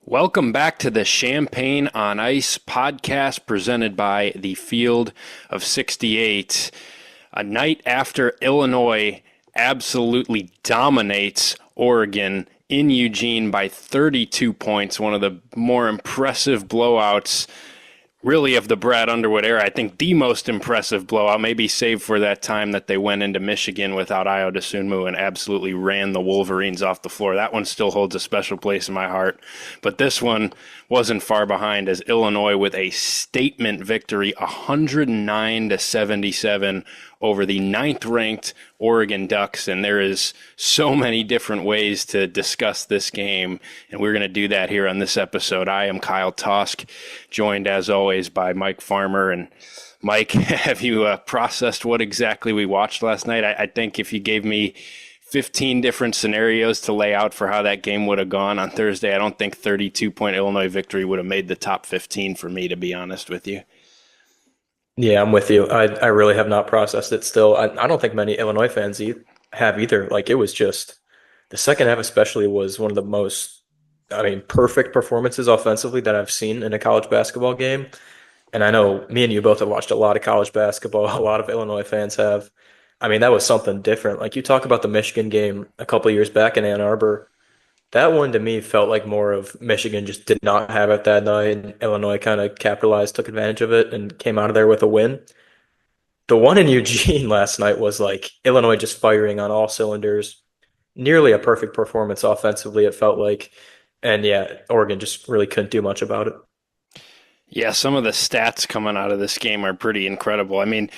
Welcome back to the Champagne on Ice podcast presented by the Field of 68. A night after Illinois absolutely dominates Oregon in Eugene by 32 points, one of the more impressive blowouts really of the Brad Underwood era. I think the most impressive blowout, maybe save for that time that they went into Michigan without Ayo Dosunmu and absolutely ran the Wolverines off the floor. That one still holds a special place in my heart. But this one wasn't far behind as Illinois with a statement victory, 109-77 over the ninth-ranked Oregon Ducks, and there is so many different ways to discuss this game, and we're going to do that here on this episode. I am Kyle Tausk, joined as always by Mike Farmer. And Mike, have you processed what exactly we watched last night? I think if you gave me 15 different scenarios to lay out for how that game would have gone on Thursday, I don't think 32-point Illinois victory would have made the top 15 for me, to be honest with you. Yeah, I'm with you. I really have not processed it still. I don't think many Illinois fans have either. Like, it was just the second half especially was one of the most, perfect performances offensively that I've seen in a college basketball game. And I know me and you both have watched a lot of college basketball. A lot of Illinois fans have. I mean, that was something different. Like, you talk about the Michigan game a couple of years back in Ann Arbor. That one to me felt like more of Michigan just did not have it that night, and Illinois kind of capitalized, took advantage of it, and came out of there with a win. The one in Eugene last night was like Illinois just firing on all cylinders, nearly a perfect performance offensively, it felt like. And yeah, Oregon just really couldn't do much about it. Yeah, some of the stats coming out of this game are pretty incredible. I mean,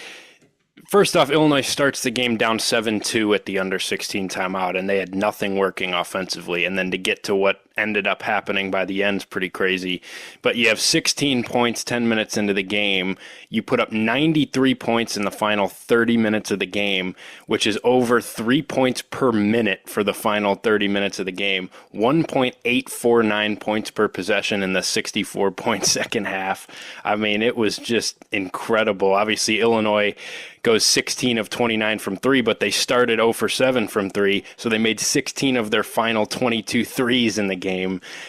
first off, Illinois starts the game down 7-2 at the under 16 timeout, and they had nothing working offensively. And then to get to what ended up happening by the end is pretty crazy. But you have 16 points 10 minutes into the game. You put up 93 points in the final 30 minutes of the game, which is over 3 points per minute for the final 30 minutes of the game. 1.849 points per possession in the 64-point second half. I mean, it was just incredible. Obviously, Illinois goes 16 of 29 from three, but they started 0 for 7 from three, so they made 16 of their final 22 threes in the game.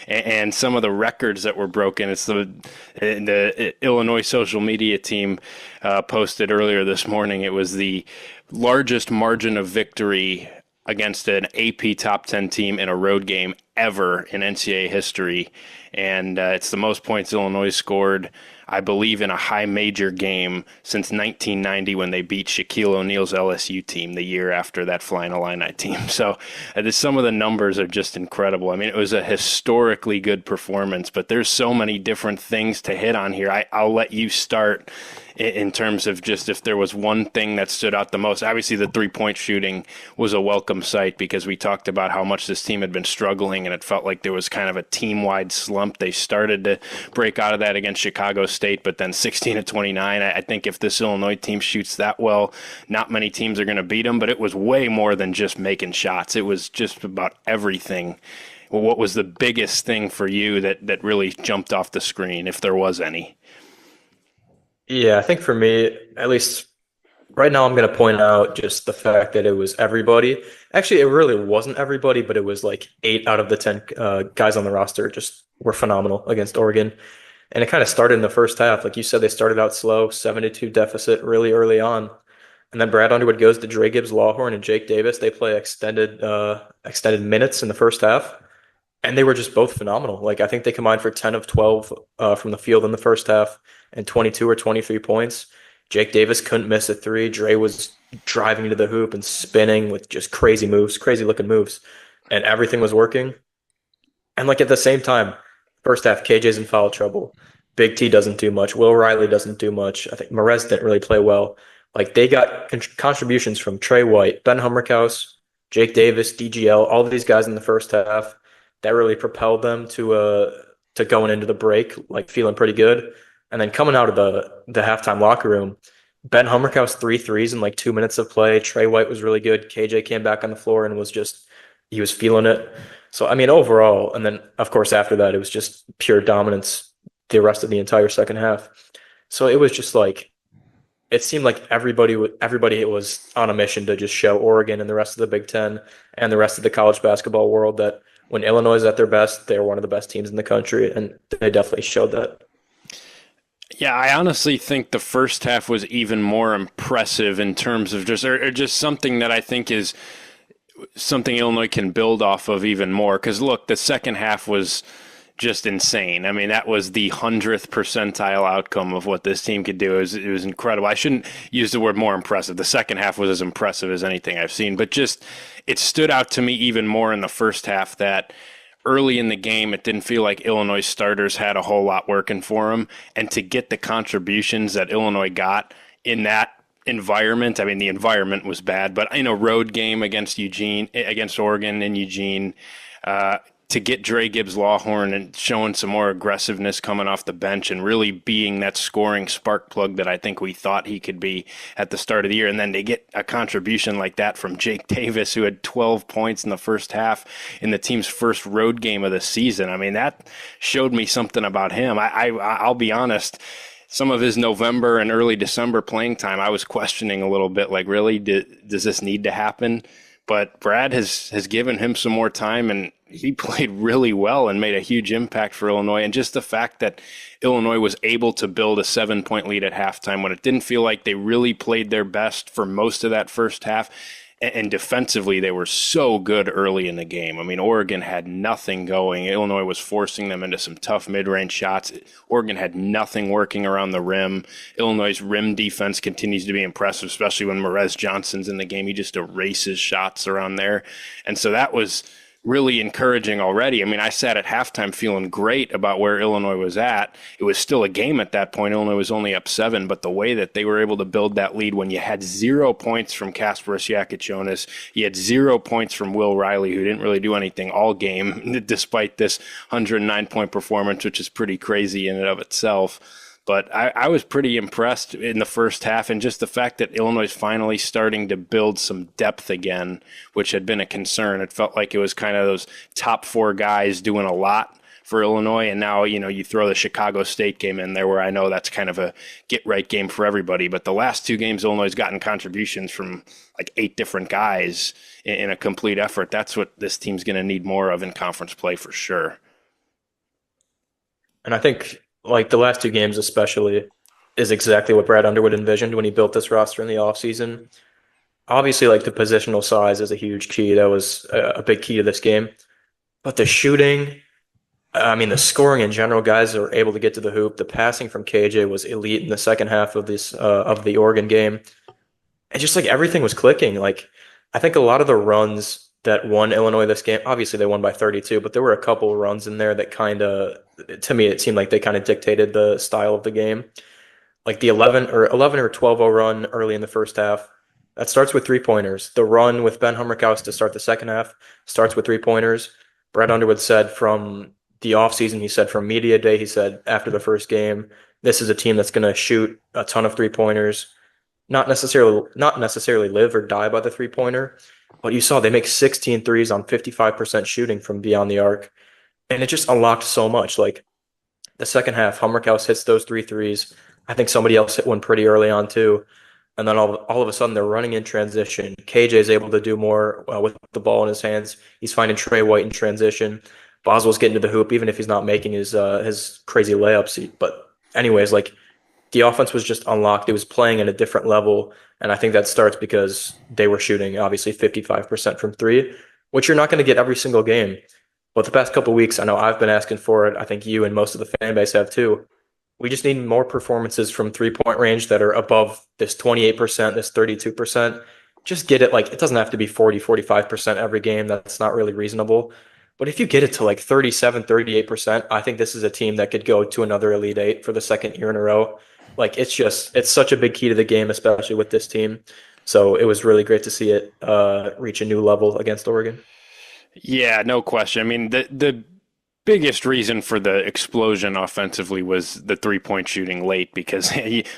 And some of the records that were broken, it's the Illinois social media team posted earlier this morning. It was the largest margin of victory against an AP top 10 team in a road game ever in NCAA history. And it's the most points Illinois scored, I believe, in a high major game since 1990 when they beat Shaquille O'Neal's LSU team the year after that Flying Illini team. So some of the numbers are just incredible. I mean, it was a historically good performance, but there's so many different things to hit on here. I'll let you start in terms of just if there was one thing that stood out the most. Obviously, the three-point shooting was a welcome sight because we talked about how much this team had been struggling, and it felt like there was kind of a team-wide slump. They started to break out of that against Chicago State, but then 16 of 29. I think if this Illinois team shoots that well, not many teams are going to beat them, but it was way more than just making shots. It was just about everything. Well, what was the biggest thing for you that really jumped off the screen, if there was any? Yeah, I think for me, at least right now, I'm going to point out just the fact that it was everybody. Actually, it really wasn't everybody, but it was like 8 out of the 10 guys on the roster just were phenomenal against Oregon. And it kind of started in the first half. Like you said, they started out slow, 7-2 deficit really early on. And then Brad Underwood goes to Dre Gibbs Lawhorn and Jake Davis. They play extended minutes in the first half. And they were just both phenomenal. Like, I think they combined for 10 of 12 from the field in the first half and 22 or 23 points. Jake Davis couldn't miss a three. Dre was driving to the hoop and spinning with just crazy moves, crazy looking moves. And everything was working. And like at the same time, first half, KJ's in foul trouble. Big T doesn't do much. Will Riley doesn't do much. I think Merez didn't really play well. Like, they got contributions from Trey White, Ben Hummerhouse, Jake Davis, DGL, all of these guys in the first half. That really propelled them to going into the break, like feeling pretty good. And then coming out of the halftime locker room, Ben Hummerhouse 3 threes in like 2 minutes of play. Trey White was really good. KJ came back on the floor and he was feeling it. So, I mean, overall, and then of course after that, it was just pure dominance the rest of the entire second half. So it was just like, it seemed like everybody was on a mission to just show Oregon and the rest of the Big Ten and the rest of the college basketball world that when Illinois is at their best, they're one of the best teams in the country, and they definitely showed that. Yeah, I honestly think the first half was even more impressive in terms of just something that I think is something Illinois can build off of even more. Because look, the second half was just insane. I mean, that was the 100th percentile outcome of what this team could do. It was incredible. I shouldn't use the word more impressive. The second half was as impressive as anything I've seen, but just it stood out to me even more in the first half that early in the game, it didn't feel like Illinois starters had a whole lot working for them. And to get the contributions that Illinois got in that environment, I mean, the environment was bad, but in a road game against Oregon in Eugene, to get Dre Gibbs Lawhorn and showing some more aggressiveness coming off the bench and really being that scoring spark plug that I think we thought he could be at the start of the year. And then to get a contribution like that from Jake Davis, who had 12 points in the first half in the team's first road game of the season. I mean, that showed me something about him. I'll be honest, some of his November and early December playing time, I was questioning a little bit, like, really, does this need to happen? But Brad has given him some more time, and he played really well and made a huge impact for Illinois. And just the fact that Illinois was able to build a 7-point lead at halftime when it didn't feel like they really played their best for most of that first half. And defensively, they were so good early in the game. I mean, Oregon had nothing going. Illinois was forcing them into some tough mid-range shots. Oregon had nothing working around the rim. Illinois' rim defense continues to be impressive, especially when Merez Johnson's in the game. He just erases shots around there. And so that was really encouraging already. I mean, I sat at halftime feeling great about where Illinois was at. It was still a game at that point. Illinois was only up 7, but the way that they were able to build that lead when you had 0 points from Kasparas Yakichonis, you had 0 points from Will Riley, who didn't really do anything all game, despite this 109-point performance, which is pretty crazy in and of itself. But I was pretty impressed in the first half, and just the fact that Illinois is finally starting to build some depth again, which had been a concern. It felt like it was kind of those top 4 guys doing a lot for Illinois, and now, you throw the Chicago State game in there, where I know that's kind of a get-right game for everybody. But the last 2 games, Illinois has gotten contributions from like 8 different guys in a complete effort. That's what this team's going to need more of in conference play for sure. And I think, like, the last 2 games especially is exactly what Brad Underwood envisioned when he built this roster in the offseason. Obviously, like, the positional size is a huge key. That was a big key to this game. But the shooting, I mean, the scoring in general, guys are able to get to the hoop. The passing from KJ was elite in the second half of the Oregon game. And just, like, everything was clicking. Like, I think a lot of the runs that won Illinois this game, obviously they won by 32, but there were a couple runs in there that kind of, to me, it seemed like they kind of dictated the style of the game. Like the 11 or 12-0 run early in the first half, that starts with 3-pointers. The run with Ben Hummerhouse to start the second half starts with 3-pointers. Brad Underwood said from the offseason, he said from media day, he said after the first game, this is a team that's going to shoot a ton of 3-pointers, not necessarily live or die by the 3-pointer. But you saw they make 16 threes on 55% shooting from beyond the arc. And it just unlocked so much. Like, the second half, Hummerhouse hits those 3 threes. I think somebody else hit one pretty early on too. And then all of a sudden they're running in transition. KJ is able to do more with the ball in his hands. He's finding Trey White in transition. Boswell's getting to the hoop, even if he's not making his crazy layups. But anyways, like, the offense was just unlocked. It was playing at a different level. And I think that starts because they were shooting, obviously, 55% from 3, which you're not going to get every single game. But the past couple of weeks, I know I've been asking for it. I think you and most of the fan base have too. We just need more performances from 3-point range that are above this 28%, this 32%. Just get it. Like, it doesn't have to be 40, 45% every game. That's not really reasonable. But if you get it to like 37, 38%, I think this is a team that could go to another Elite Eight for the second year in a row. Like, it's such a big key to the game, especially with this team. So it was really great to see it reach a new level against Oregon. Yeah, no question. I mean, the biggest reason for the explosion offensively was the 3-point shooting late, because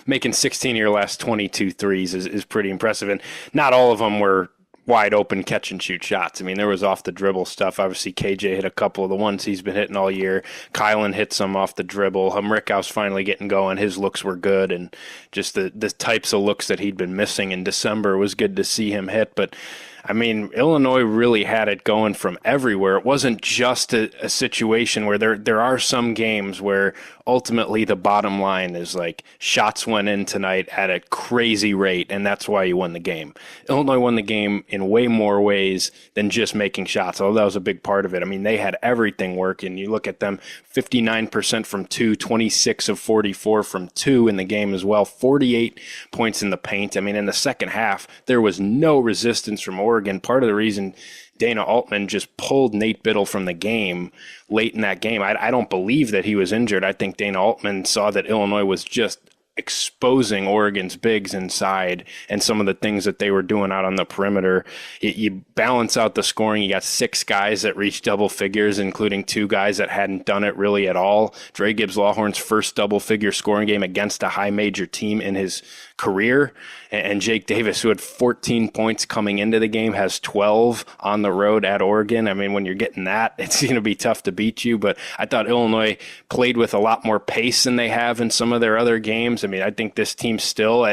making 16 of your last 22 threes is pretty impressive. And not all of them were wide open catch and shoot shots. I mean, there was off the dribble stuff. Obviously, KJ hit a couple of the ones he's been hitting all year. Kylan hit some off the dribble. Hummerhouse finally getting going. His looks were good, and just the types of looks that he'd been missing in December was good to see him hit. But I mean, Illinois really had it going from everywhere. It wasn't just a situation where there are some games where ultimately the bottom line is like shots went in tonight at a crazy rate, and that's why you won the game. Illinois won the game in way more ways than just making shots, although that was a big part of it. I mean, they had everything working. You look at them, 59% from two, 26 of 44 from two in the game as well, 48 points in the paint. I mean, in the second half, there was no resistance from Oregon. Part of the reason Dana Altman just pulled Nate Biddle from the game late in that game, I don't believe that he was injured. I think Dana Altman saw that Illinois was just exposing Oregon's bigs inside and some of the things that they were doing out on the perimeter. You balance out the scoring. You got 6 guys that reached double figures, including 2 guys that hadn't done it really at all. Dre Gibbs Lawhorn's first double-figure scoring game against a high-major team in his career. And Jake Davis, who had 14 points coming into the game, has 12 on the road at Oregon. I mean, when you're getting that, it's going to be tough to beat you. But I thought Illinois played with a lot more pace than they have in some of their other games. I mean, I think this team still,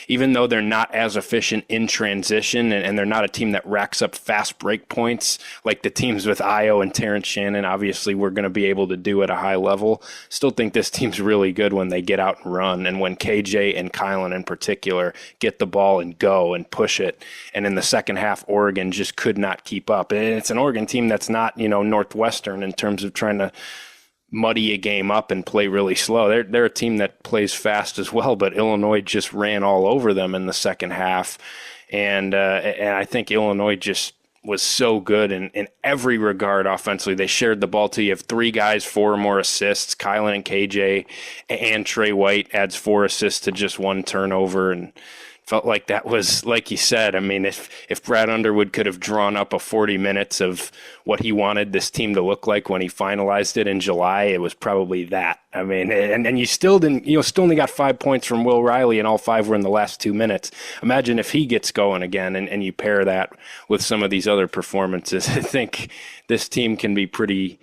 even though they're not as efficient in transition and they're not a team that racks up fast break points like the teams with Io and Terrence Shannon, obviously we're going to be able to do at a high level. Still think this team's really good when they get out and run, and when KJ and Kylan in particular get the ball and go and push it. And in the second half, Oregon just could not keep up. And it's an Oregon team that's not, Northwestern in terms of trying to muddy a game up and play really slow. They're a team that plays fast as well, but Illinois just ran all over them in the second half. And I think Illinois just was so good in every regard offensively. They shared the ball to you. You have 3 guys, 4 or more assists. Kylan and KJ and Trey White adds 4 assists to just 1 turnover, and felt like that was, like you said, I mean, if Brad Underwood could have drawn up a 40 minutes of what he wanted this team to look like when he finalized it in July, it was probably that. I mean, and you still didn't, still only got 5 points from Will Riley, and all 5 were in the last 2 minutes. Imagine if he gets going again and you pair that with some of these other performances. I think this team can be pretty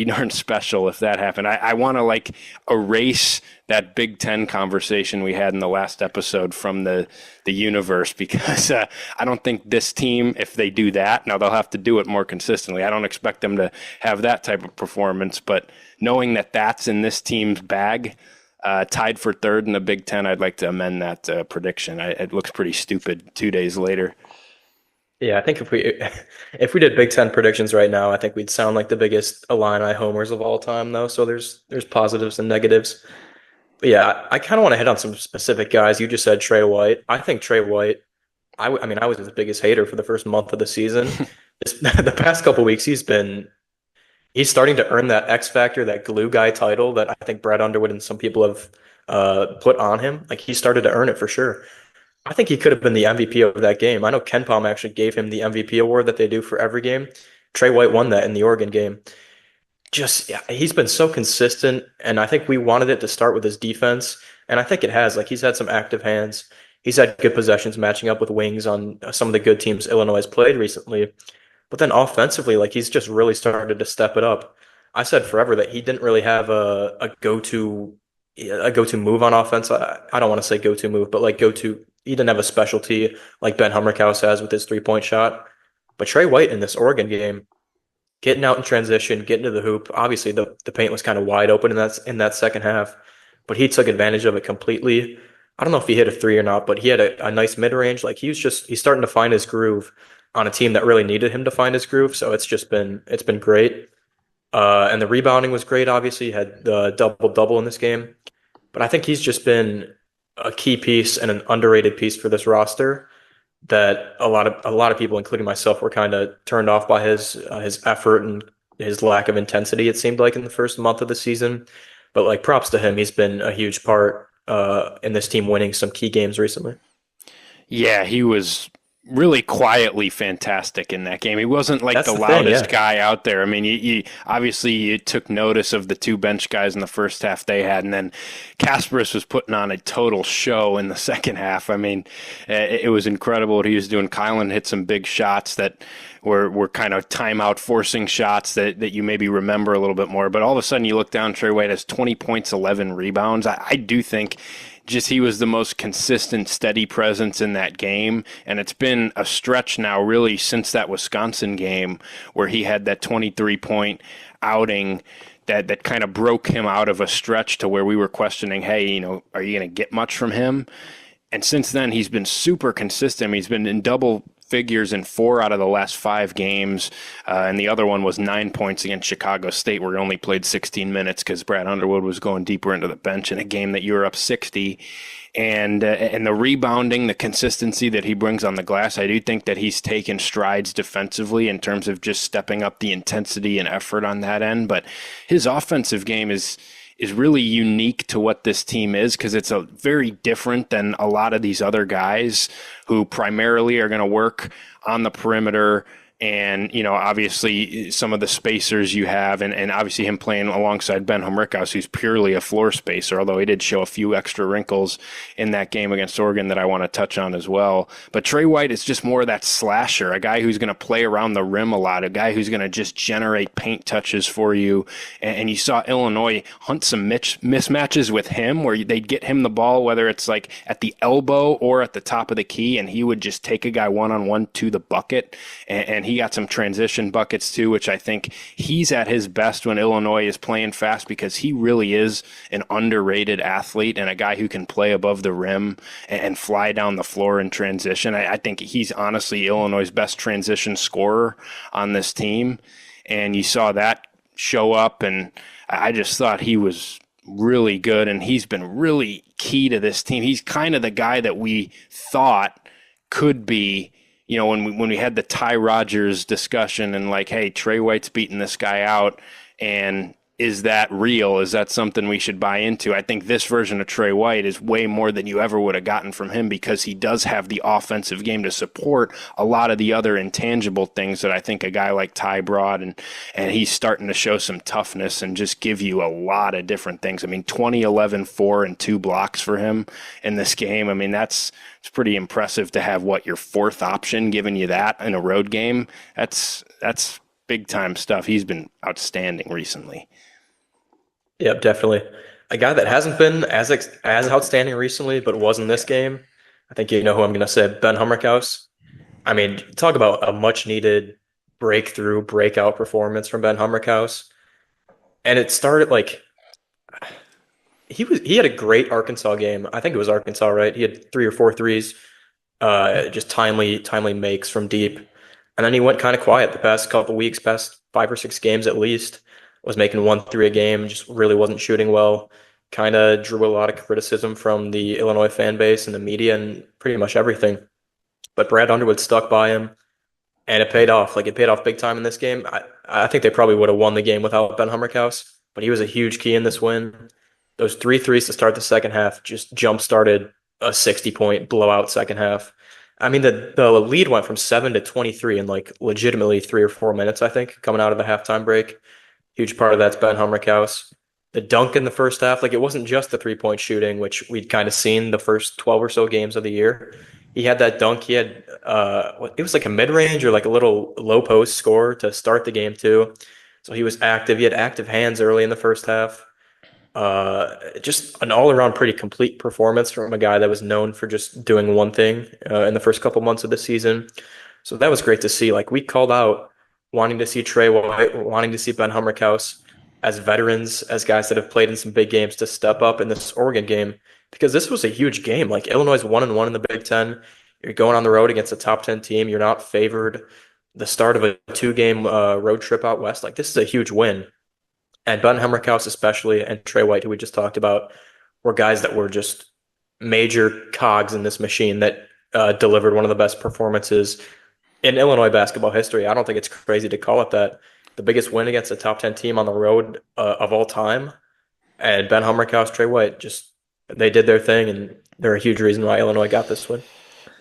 darn special if that happened. I want to erase that Big Ten conversation we had in the last episode from the universe, because I don't think this team, if they do that, now they'll have to do it more consistently. I don't expect them to have that type of performance, but knowing that that's in this team's bag, tied for 3rd in the Big Ten, I'd like to amend that prediction. It looks pretty stupid 2 days later. Yeah, I think if we did Big Ten predictions right now, I think we'd sound like the biggest Illini homers of all time, though. So there's positives and negatives. But yeah, I kind of want to hit on some specific guys. You just said Trey White. I think Trey White. I was his biggest hater for the first month of the season. The past couple weeks, he's starting to earn that X factor, that glue guy title that I think Brad Underwood and some people have put on him. Like, he started to earn it for sure. I think he could have been the MVP of that game. I know Ken Palm actually gave him the MVP award that they do for every game. Trey White won that in the Oregon game. He's been so consistent, and I think we wanted it to start with his defense, and I think it has. Like, he's had some active hands. He's had good possessions matching up with wings on some of the good teams Illinois has played recently. But then offensively, he's just really started to step it up. I said forever that he didn't really have a go-to move on offense. I don't want to say go-to move, but go-to. He didn't have a specialty like Ben Hummerhouse has with his 3-point shot. But Trey White in this Oregon game, getting out in transition, getting to the hoop. Obviously, the paint was kind of wide open in that second half, but he took advantage of it completely. I don't know if he hit a 3 or not, but he had a nice mid-range. He's starting to find his groove on a team that really needed him to find his groove. So it's been great. And the rebounding was great. Obviously, he had the double-double in this game. But I think he's just been a key piece and an underrated piece for this roster that a lot of people, including myself, were kind of turned off by his effort and his lack of intensity, it seemed like, in the first month of the season. But props to him. He's been a huge part in this team winning some key games recently. Yeah, he was really quietly fantastic in that game. He wasn't the loudest guy out there. I mean, you obviously you took notice of the 2 bench guys in the first half they had, and then Kasparis was putting on a total show in the second half. I mean, it was incredible what he was doing. Kylan hit some big shots that were kind of timeout forcing shots that you maybe remember a little bit more. But all of a sudden you look down, Trey White has 20 points, 11 rebounds. I do think just he was the most consistent, steady presence in that game. And it's been a stretch now, really, since that Wisconsin game where he had that 23-point outing that kind of broke him out of a stretch to where we were questioning, hey, are you going to get much from him? And since then, he's been super consistent. He's been in double figures in 4 out of the last 5 games, and the other one was 9 points against Chicago State, where he only played 16 minutes because Brad Underwood was going deeper into the bench in a game that you were up 60. And the rebounding, the consistency that he brings on the glass, I do think that he's taken strides defensively in terms of just stepping up the intensity and effort on that end. But his offensive game is really unique to what this team is, because it's a very different than a lot of these other guys who primarily are going to work on the perimeter. And, obviously some of the spacers you have, and obviously him playing alongside Ben Hummerhouse, who's purely a floor spacer, although he did show a few extra wrinkles in that game against Oregon that I want to touch on as well. But Trey White is just more of that slasher, a guy who's going to play around the rim a lot, a guy who's going to just generate paint touches for you. And you saw Illinois hunt some mismatches with him where they'd get him the ball, whether it's like at the elbow or at the top of the key, and he would just take a guy one-on-one to the bucket. And he got some transition buckets too, which I think he's at his best when Illinois is playing fast, because he really is an underrated athlete and a guy who can play above the rim and fly down the floor in transition. I think he's honestly Illinois' best transition scorer on this team. And you saw that show up, and I just thought he was really good, and he's been really key to this team. He's kind of the guy that we thought could be, when we had the Ty Rodgers discussion and like, hey, Trey White's beating this guy out, and is that real? Is that something we should buy into? I think this version of Trey White is way more than you ever would have gotten from him, because he does have the offensive game to support a lot of the other intangible things that I think a guy like Ty brought, and he's starting to show some toughness and just give you a lot of different things. I mean, 20, 11, 4, and 2 blocks for him in this game. I mean, it's pretty impressive to have your 4th option giving you that in a road game. That's big time stuff. He's been outstanding recently. Yep, definitely. A guy that hasn't been as outstanding recently, but was in this game, I think you know who I'm going to say, Ben Hummerhouse. I mean, talk about a much-needed breakout performance from Ben Hummerhouse. And it started he had a great Arkansas game. I think it was Arkansas, right? He had 3 or 4 threes, just timely makes from deep. And then he went kind of quiet the past couple weeks, past 5 or 6 games at least. Was making 1 3 a game, just really wasn't shooting well. Kind of drew a lot of criticism from the Illinois fan base and the media and pretty much everything. But Brad Underwood stuck by him, and it paid off. It paid off big time in this game. I think they probably would have won the game without Ben Hummerhouse, but he was a huge key in this win. Those 3 threes to start the second half just jump-started a 60-point blowout second half. I mean, the lead went from 7 to 23 in legitimately 3 or 4 minutes, I think, coming out of the halftime break. Huge part of that's Ben Hummerhouse. The dunk in the first half, it wasn't just the 3-point shooting, which we'd kind of seen the first 12 or so games of the year. He had that dunk. He had it was like a mid-range or a little low post score to start the game too. So he was active. He had active hands early in the first half. Just an all-around pretty complete performance from a guy that was known for just doing one thing in the first couple months of the season. So that was great to see. We called out wanting to see Trey White, wanting to see Ben Hummerhouse as veterans, as guys that have played in some big games, to step up in this Oregon game, because this was a huge game. Illinois is 1-1 in the Big Ten. You're going on the road against a top 10 team. You're not favored. The start of a 2-game road trip out west. This is a huge win. And Ben Hummerhouse especially, and Trey White, who we just talked about, were guys that were just major cogs in this machine that delivered one of the best performances in Illinois basketball history. I don't think it's crazy to call it that. The biggest win against a top 10 team on the road of all time. And Ben Hummerhouse, Trey White, they did their thing, and they're a huge reason why Illinois got this win.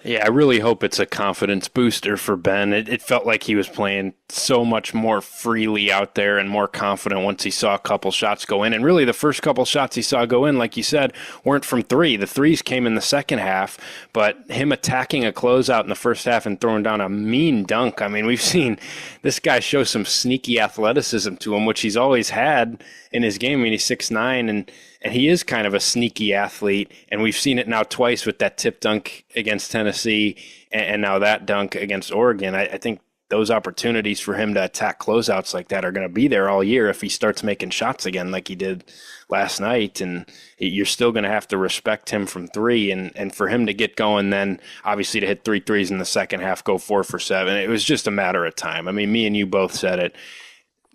Yeah, I really hope it's a confidence booster for Ben. It felt like he was playing so much more freely out there and more confident once he saw a couple shots go in. And really, the first couple shots he saw go in, like you said, weren't from three. The threes came in the second half, but him attacking a closeout in the first half and throwing down a mean dunk. I mean, we've seen this guy show some sneaky athleticism to him, which he's always had in his game. I mean, he's 6'9", and he is kind of a sneaky athlete, and we've seen it now twice with that tip dunk against Tennessee and now that dunk against Oregon. I think those opportunities for him to attack closeouts like that are going to be there all year if he starts making shots again like he did last night. And you're still going to have to respect him from three. And for him to get going then, obviously to hit 3 threes in the second half, go 4 for 7, it was just a matter of time. I mean, me and you both said it.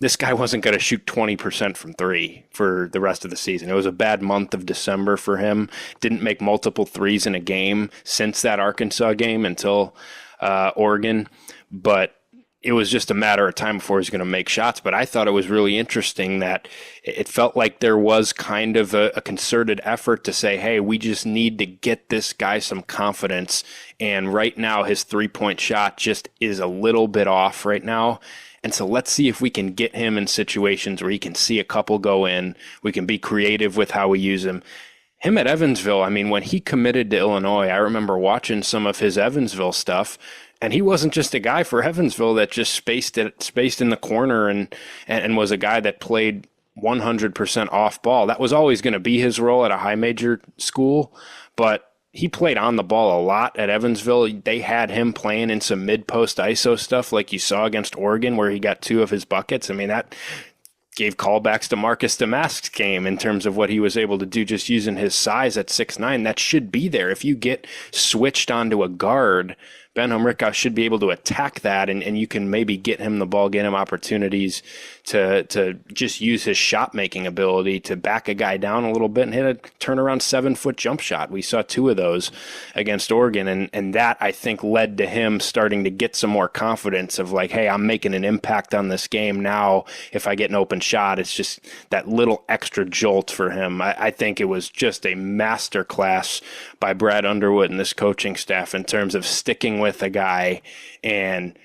This guy wasn't going to shoot 20% from three for the rest of the season. It was a bad month of December for him. Didn't make multiple threes in a game since that Arkansas game until Oregon. But it was just a matter of time before he was going to make shots. But I thought it was really interesting that it felt like there was kind of a concerted effort to say, hey, we just need to get this guy some confidence. And right now his three-point shot just is a little bit off right now. And so let's see if we can get him in situations where he can see a couple go in. We can be creative with how we use him. Him at Evansville, I mean, when he committed to Illinois, I remember watching some of his Evansville stuff, and he wasn't just a guy for Evansville that just spaced in the corner and was a guy that played 100% off ball. That was always going to be his role at a high major school, but he played on the ball a lot at Evansville. They had him playing in some mid-post ISO stuff like you saw against Oregon where he got 2 of his buckets. I mean, that gave callbacks to Marcus Damask's game in terms of what he was able to do just using his size at 6'9". That should be there. If you get switched onto a guard, Ben Hummerhouse should be able to attack that, and you can maybe get him the ball, get him opportunities to just use his shot-making ability to back a guy down a little bit and hit a turnaround 7-foot jump shot. We saw 2 of those against Oregon, and that, I think, led to him starting to get some more confidence of like, hey, I'm making an impact on this game now. If I get an open shot, it's just that little extra jolt for him. I think it was just a master class by Brad Underwood and this coaching staff in terms of sticking with a guy and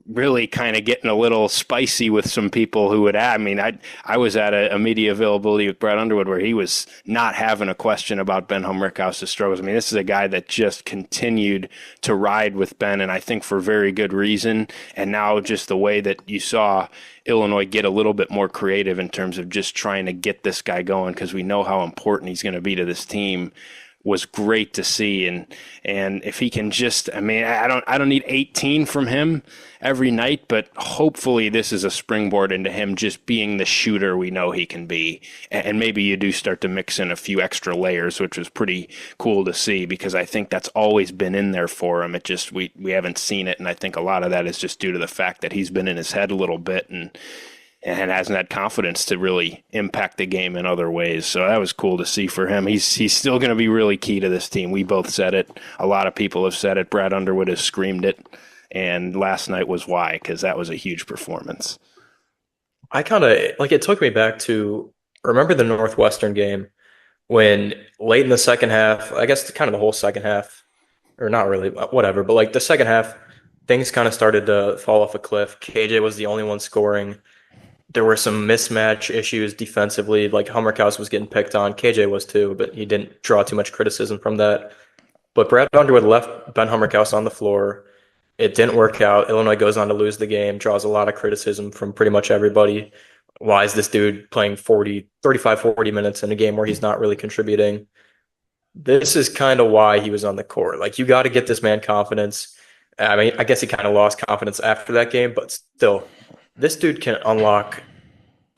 really kind of getting a little spicy with some people who would add. I mean, I was at a media availability with Brad Underwood where he was not having a question about Ben Hummerhouse's struggles. I mean, this is a guy that just continued to ride with Ben, and I think for very good reason. And now just the way that you saw Illinois get a little bit more creative in terms of just trying to get this guy going because we know how important he's going to be to this team was great to see. And if he can just, I mean, I don't need 18 from him every night, but hopefully this is a springboard into him just being the shooter we know he can be. And maybe you do start to mix in a few extra layers, which was pretty cool to see because I think that's always been in there for him. It just, we haven't seen it. And I think a lot of that is just due to the fact that he's been in his head a little bit and hasn't had confidence to really impact the game in other ways. So that was cool to see for him. He's still going to be really key to this team. We both said it. A lot of people have said it. Brad Underwood has screamed it. And last night was why, because that was a huge performance. I kind of, like, it took me back to, remember the Northwestern game when late in the second half, I guess kind of the whole second half, or not really, whatever, but like the second half, things kind of started to fall off a cliff. KJ was the only one scoring. There were some mismatch issues defensively, like Hummerhouse was getting picked on. KJ was too, but he didn't draw too much criticism from that. But Brad Underwood left Ben Hummerhouse on the floor. It didn't work out. Illinois goes on to lose the game, draws a lot of criticism from pretty much everybody. Why is this dude playing 35, 40 minutes in a game where he's not really contributing? This is kind of why he was on the court. Like, you got to get this man confidence. I mean, I guess he kind of lost confidence after that game, but still, this dude can unlock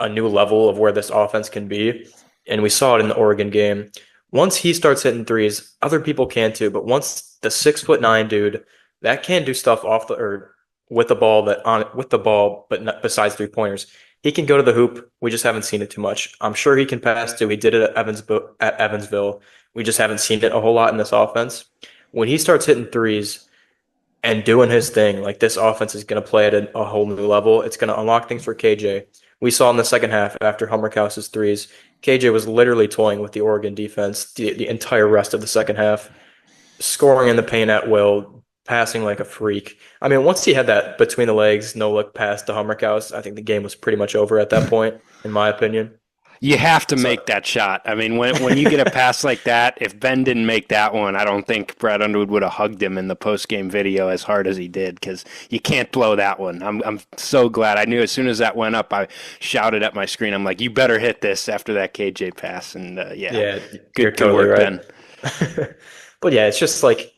a new level of where this offense can be. And we saw it in the Oregon game. Once he starts hitting threes, other people can too. But once the 6'9" dude that can do stuff off the or with the ball but not, besides 3-pointers, he can go to the hoop. We just haven't seen it too much. I'm sure he can pass too. He did it at Evansville. We just haven't seen it a whole lot in this offense. When he starts hitting threes and doing his thing, like, this offense is going to play at a whole new level. It's going to unlock things for KJ. We saw in the second half after Hummerhouse's threes, KJ was literally toying with the Oregon defense the entire rest of the second half. scoring in the paint at will, passing like a freak. I mean, once he had that between the legs, no look pass to Hummerhouse, I think the game was pretty much over at that point, in my opinion. You have to So make that shot. I mean, when you get a pass like that, if Ben didn't make that one, I don't think Brad Underwood would have hugged him in the post game video as hard as he did, because you can't blow that one. I'm so glad. I knew as soon as that went up, I shouted at my screen. I'm like, you better hit this after that KJ pass. And yeah, you're good totally work, right. Ben. But yeah, it's just like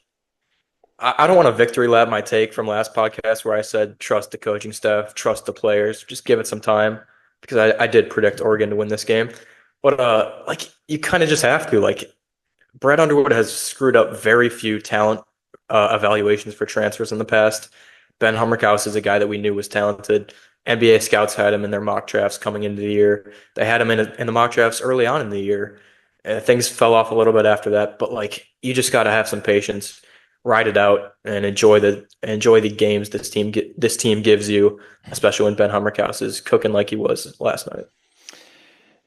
I don't want to victory lap my take from last podcast where I said trust the coaching staff, trust the players, just give it some time because I did predict Oregon to win this game. But like you kind of just have to. Like Brad Underwood has screwed up very few talent evaluations for transfers in the past. Ben Hummerhouse is a guy that we knew was talented. NBA scouts had him in their mock drafts coming into the year. They had him in the mock drafts early on in the year. Things fell off a little bit after that, but like you just got to have some patience, ride it out, and enjoy the games this team gives you, especially when Ben Hummerhouse is cooking like he was last night.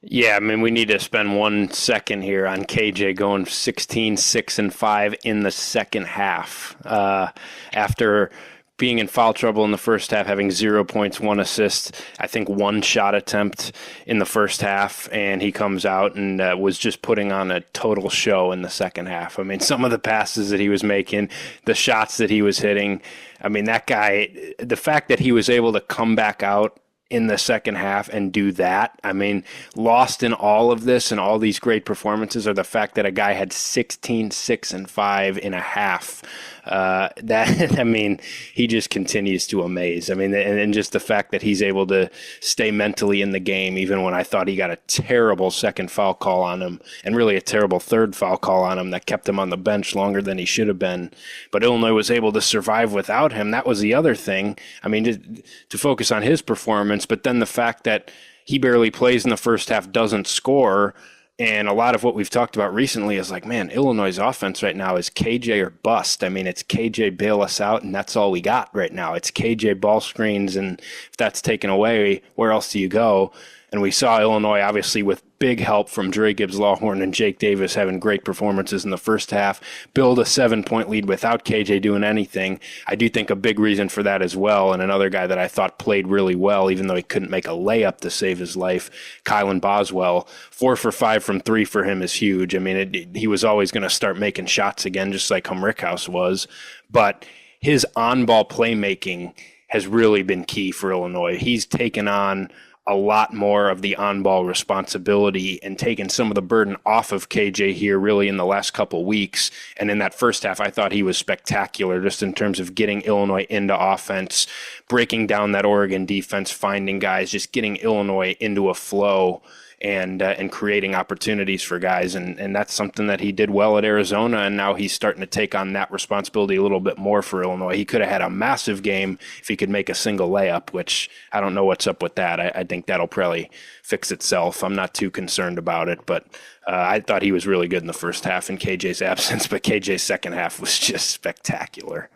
Yeah, I mean, we need to spend 1 second here on KJ going 16, 6, and 5 in the second half. After being in foul trouble in the first half, having 0 points, 1 assist, I think 1 shot attempt in the first half, and he comes out and was just putting on a total show in the second half. I mean, some of the passes that he was making, the shots that he was hitting, I mean, that guy, the fact that he was able to come back out in the second half and do that. I mean, lost in all of this and all these great performances are the fact that a guy had 16, 6, and 5 in a half. I mean, he just continues to amaze. I mean, and just the fact that he's able to stay mentally in the game, even when I thought he got a terrible second foul call on him and really a terrible third foul call on him that kept him on the bench longer than he should have been. But Illinois was able to survive without him. That was the other thing. I mean, to focus on his performance, but then the fact that he barely plays in the first half, doesn't score. And a lot of what we've talked about recently is like, man, Illinois' offense right now is KJ or bust. I mean, it's KJ bail us out, and that's all we got right now. It's KJ ball screens, and if that's taken away, where else do you go? And we saw Illinois, obviously, with big help from Dre Gibbs Lawhorn and Jake Davis having great performances in the first half, build a 7-point lead without KJ doing anything. I do think a big reason for that as well, and another guy that I thought played really well, even though he couldn't make a layup to save his life, Kylan Boswell. 4 for 5 from 3 for him is huge. I mean, he was always going to start making shots again, just like Hummerhouse was. But his on-ball playmaking has really been key for Illinois. He's taken on a lot more of the on-ball responsibility and taken some of the burden off of KJ here really in the last couple weeks. And in that first half, I thought he was spectacular just in terms of getting Illinois into offense, breaking down that Oregon defense, finding guys, just getting Illinois into a flow and creating opportunities for guys. And that's something that he did well at Arizona, and now he's starting to take on that responsibility a little bit more for Illinois. He could have had a massive game if he could make a single layup, which I don't know what's up with that. I think that'll probably fix itself. I'm not too concerned about it, but I thought he was really good in the first half in KJ's absence, but KJ's second half was just spectacular.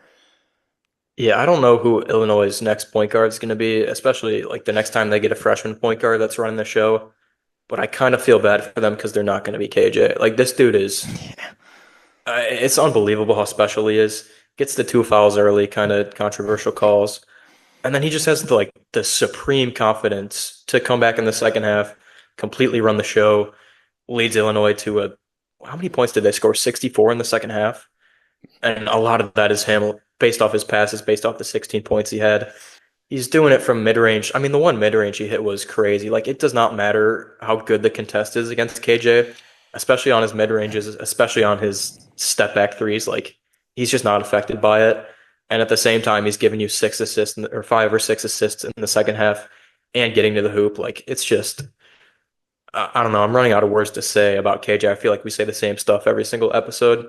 Yeah, I don't know who Illinois' next point guard is going to be, especially like the next time they get a freshman point guard that's running the show. But I kind of feel bad for them because they're not going to be KJ. Like this dude is, it's unbelievable how special he is. Gets the 2 fouls early, kind of controversial calls, and then he just has the supreme confidence to come back in the second half, completely run the show, leads Illinois to how many points did they score? 64 in the second half, and a lot of that is him based off his passes, based off the 16 points he had. He's doing it from mid-range. I mean, the one mid-range he hit was crazy. Like, it does not matter how good the contest is against KJ, especially on his mid-ranges, especially on his step-back threes. Like, he's just not affected by it. And at the same time, he's giving you 6 assists or 5 or 6 assists in the second half and getting to the hoop. Like, it's just, I don't know. I'm running out of words to say about KJ. I feel like we say the same stuff every single episode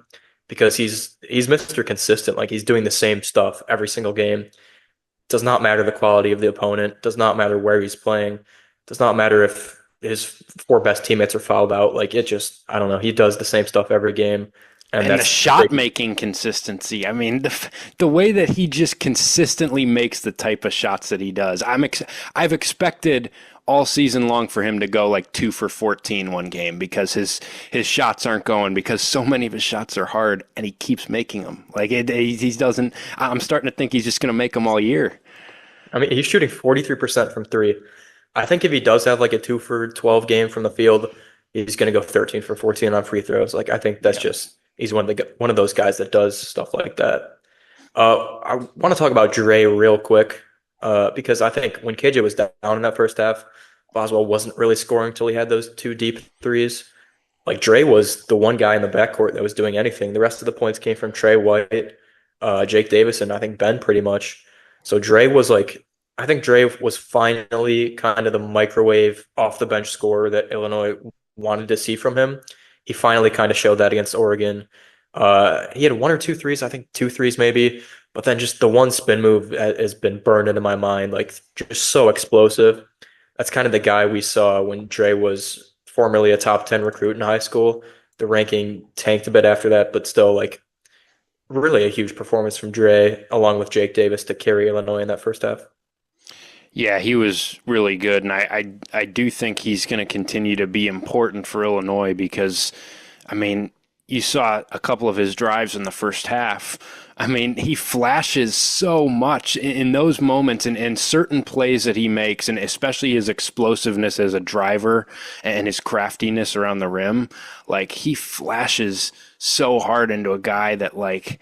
because he's Mr. Consistent. Like, he's doing the same stuff every single game. Does not matter the quality of the opponent. Does not matter where he's playing. Does not matter if his 4 best teammates are fouled out. Like it just, I don't know. He does the same stuff every game, and the shot making consistency. I mean, the way that he just consistently makes the type of shots that he does. I've expected all season long for him to go like 2 for 14 one game because his shots aren't going, because so many of his shots are hard and he keeps making them. Like he doesn't. I'm starting to think he's just going to make them all year. I mean, he's shooting 43% from three. I think if he does have like a 2 for 12 game from the field, he's going to go 13 for 14 on free throws. Like, I think that's just, he's one of those guys that does stuff like that. I want to talk about Dre real quick because I think when KJ was down in that first half, Boswell wasn't really scoring until he had those 2 deep threes. Like, Dre was the one guy in the backcourt that was doing anything. The rest of the points came from Trey White, Jake Davis, and I think Ben pretty much. So I think Dre was finally kind of the microwave off the bench scorer that Illinois wanted to see from him. He finally kind of showed that against Oregon. He had 1 or 2 threes, I think 2 threes maybe, but then just the one spin move has been burned into my mind, like just so explosive. That's kind of the guy we saw when Dre was formerly a top 10 recruit in high school. The ranking tanked a bit after that, but still like really a huge performance from Dre along with Jake Davis to carry Illinois in that first half. Yeah, he was really good, and I do think he's going to continue to be important for Illinois because, I mean, you saw a couple of his drives in the first half. I mean, he flashes so much in those moments and certain plays that he makes, and especially his explosiveness as a driver and his craftiness around the rim. Like, he flashes so hard into a guy that, like,